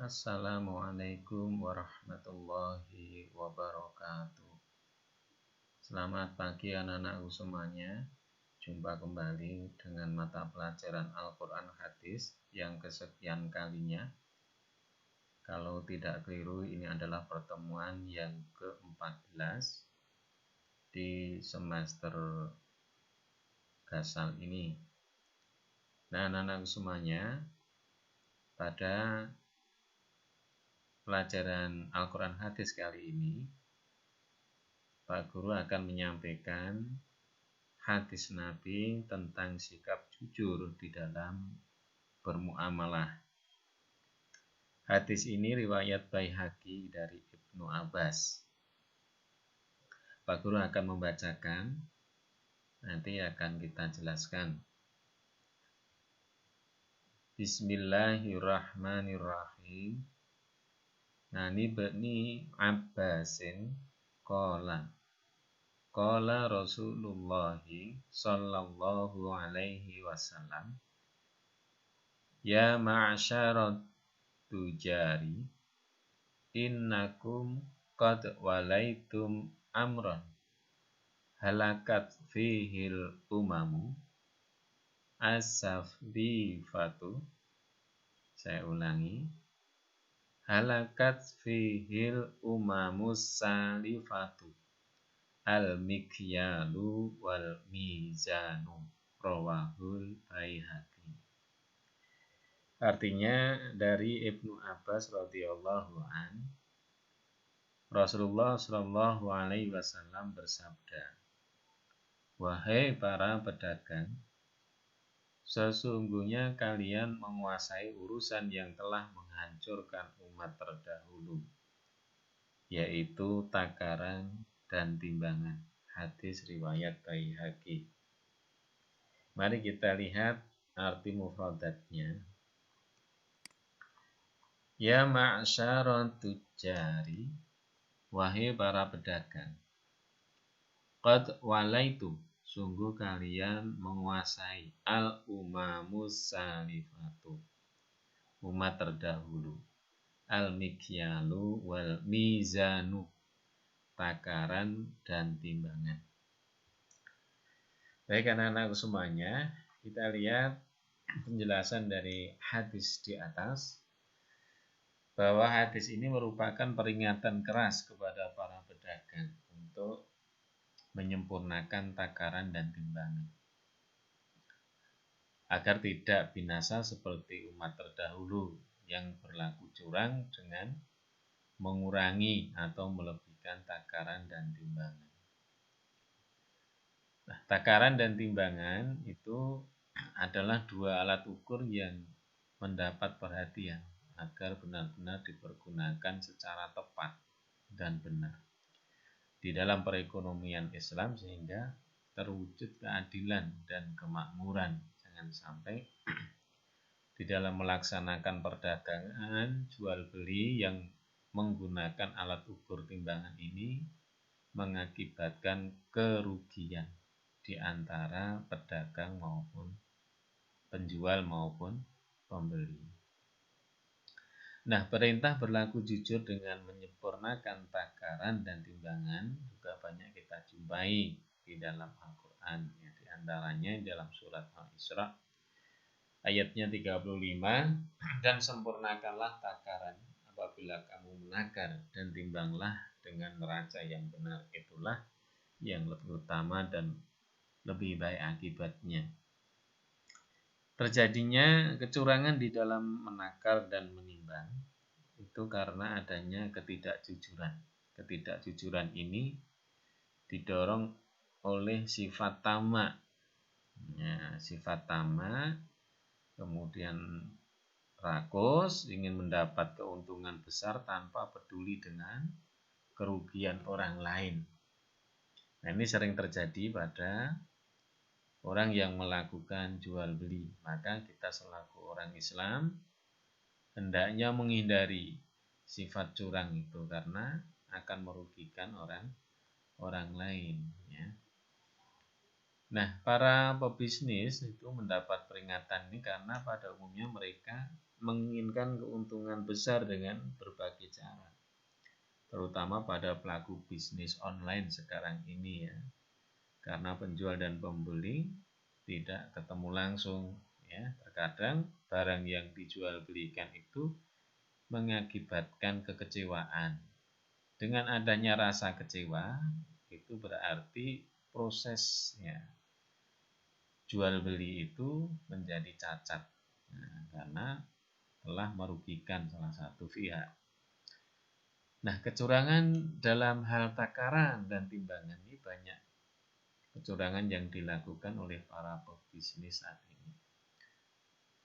Assalamualaikum warahmatullahi wabarakatuh. Selamat pagi anak-anakku semuanya. Jumpa kembali dengan mata pelajaran Al-Quran Hadis yang kesekian kalinya. Kalau tidak keliru, ini adalah pertemuan yang ke-14 di semester Gasal ini. Nah, anak-anakku semuanya, pada pelajaran Al-Quran Hadis kali ini, Pak Guru akan menyampaikan hadis Nabi tentang sikap jujur di dalam bermuamalah. Hadis ini riwayat Baihaqi dari Ibnu Abbas. Pak Guru akan membacakan, nanti akan kita jelaskan. Bismillahirrahmanirrahim. Nani Ibni Abbasin Qala Rasulullah sallallahu alaihi wasallam, ya ma'asyarat tujari, innakum qad walaitum amran halakat fihil umamu as-safdifatu. Saya ulangi, halakat fihil umamus salifatu al-mikyalu wal mizanu, rawahul Baihaqi. Artinya dari Ibnu Abbas radhiyallahu an, Rasulullah sallallahu alaihi wasallam bersabda, wahai para pedagang, sesungguhnya kalian menguasai urusan yang telah menghancurkan umat terdahulu, yaitu takaran dan timbangan. Hadis riwayat Baihaqi. Mari kita lihat arti mufradatnya. Ya ma'asyarat tujari, wahai para pedagang, qad walaitu, sungguh kalian menguasai al-umamus salifatu, umat terdahulu, al-mikyalu wal mizanu, takaran dan timbangan. Baik anak-anakku semuanya, kita lihat penjelasan dari hadis di atas, bahwa hadis ini merupakan peringatan keras kepada para pedagang untuk menyempurnakan takaran dan timbangan, agar tidak binasa seperti umat terdahulu yang berlaku curang dengan mengurangi atau melebihkan takaran dan timbangan. Nah, takaran dan timbangan itu adalah dua alat ukur yang mendapat perhatian agar benar-benar dipergunakan secara tepat dan benar di dalam perekonomian Islam, sehingga terwujud keadilan dan kemakmuran. Jangan sampai di dalam melaksanakan perdagangan jual beli yang menggunakan alat ukur timbangan ini mengakibatkan kerugian di antara pedagang maupun penjual maupun pembeli. Nah, perintah berlaku jujur dengan menyempurnakan takaran dan timbangan juga banyak kita jumpai di dalam Al-Quran. Ya, di antaranya dalam surat Al-Isra ayatnya 35, dan sempurnakanlah takaran apabila kamu menakar, dan timbanglah dengan neraca yang benar, itulah yang lebih utama dan lebih baik akibatnya. Terjadinya kecurangan di dalam menakar dan menimbang itu karena adanya ketidakjujuran. Ketidakjujuran ini didorong oleh sifat tamak. Ya, sifat tamak, kemudian rakus, ingin mendapat keuntungan besar tanpa peduli dengan kerugian orang lain. Nah, ini sering terjadi pada orang yang melakukan jual beli. Maka kita selaku orang Islam hendaknya menghindari sifat curang itu, karena akan merugikan orang lain, ya. Nah, para pebisnis itu mendapat peringatan ini karena pada umumnya mereka menginginkan keuntungan besar dengan berbagai cara, terutama pada pelaku bisnis online sekarang ini ya, karena penjual dan pembeli tidak ketemu langsung ya. Terkadang barang yang dijual belikan itu mengakibatkan kekecewaan. Dengan adanya rasa kecewa, itu berarti prosesnya jual beli itu menjadi cacat. Nah, karena telah merugikan salah satu pihak. Nah, kecurangan dalam hal takaran dan timbangan ini banyak kecurangan yang dilakukan oleh para pebisnis saat ini.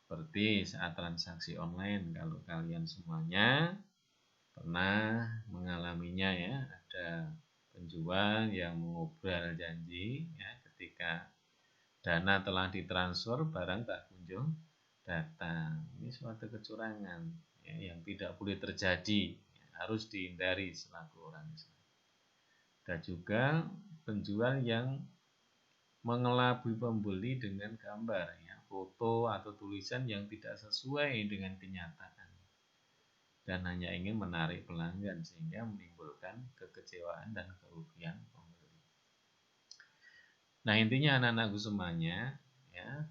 Seperti saat transaksi online, kalau kalian semuanya pernah mengalaminya ya, ada penjual yang mengobral janji ya, ketika dana telah ditransfer barang tak kunjung datang. Ini suatu kecurangan ya, yang tidak boleh terjadi ya, harus dihindari selaku orang Islam. Ada juga penjual yang mengelabui pembeli dengan gambar ya, foto atau tulisan yang tidak sesuai dengan kenyataan dan hanya ingin menarik pelanggan sehingga menimbulkan kekecewaan dan kerugian pembeli. Nah, intinya anak-anakku semuanya ya,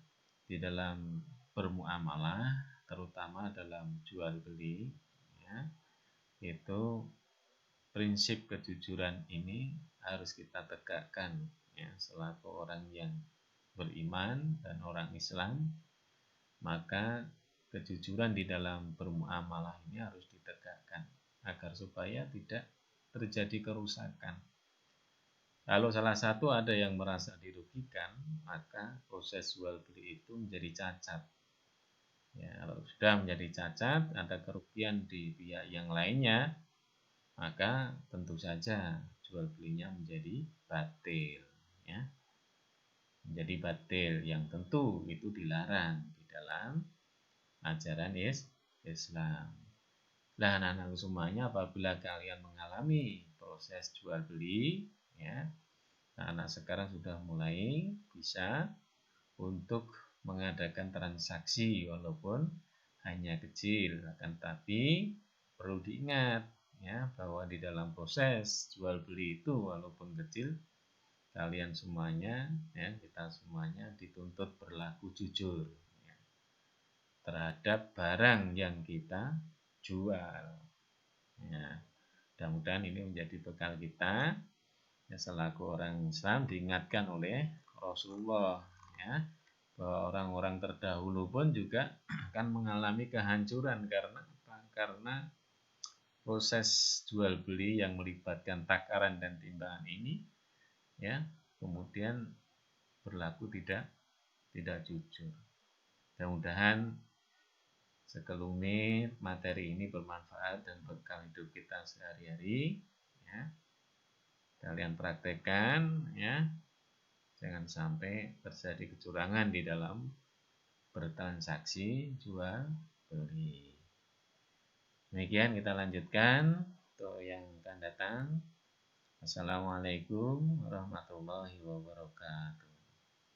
di dalam bermuamalah, terutama dalam jual beli ya, itu prinsip kejujuran ini harus kita tegakkan ya, selaku orang yang beriman dan orang Islam. Maka kejujuran di dalam bermuamalah ini harus ditegakkan agar supaya tidak terjadi kerusakan. Kalau salah satu ada yang merasa dirugikan, maka proses jual beli itu menjadi cacat. Ya, kalau sudah menjadi cacat, ada kerugian di pihak yang lainnya, maka tentu saja jual belinya menjadi batil. Ya. Menjadi batil yang tentu itu dilarang di dalam ajaran Islam. Nah, anak-anak semuanya, apabila kalian mengalami proses jual beli ya, anak sekarang sudah mulai bisa untuk mengadakan transaksi walaupun hanya kecil, akan tapi perlu diingat ya, bahwa di dalam proses jual beli itu walaupun kecil, kalian semuanya ya, kita semuanya dituntut berlaku jujur terhadap barang yang kita jual. Ya, mudah-mudahan ini menjadi bekal kita ya, selaku orang Islam diingatkan oleh Rasulullah ya, bahwa orang-orang terdahulu pun juga akan mengalami kehancuran karena apa? Karena proses jual beli yang melibatkan takaran dan timbangan ini ya, kemudian berlaku tidak jujur. Mudah-mudahan sekelumit materi ini bermanfaat dan bekal hidup kita sehari-hari ya. Kalian praktekkan ya, jangan sampai terjadi kecurangan di dalam bertransaksi jual beli. Demikian kita lanjutkan untuk yang akan datang. Assalamualaikum warahmatullahi wabarakatuh.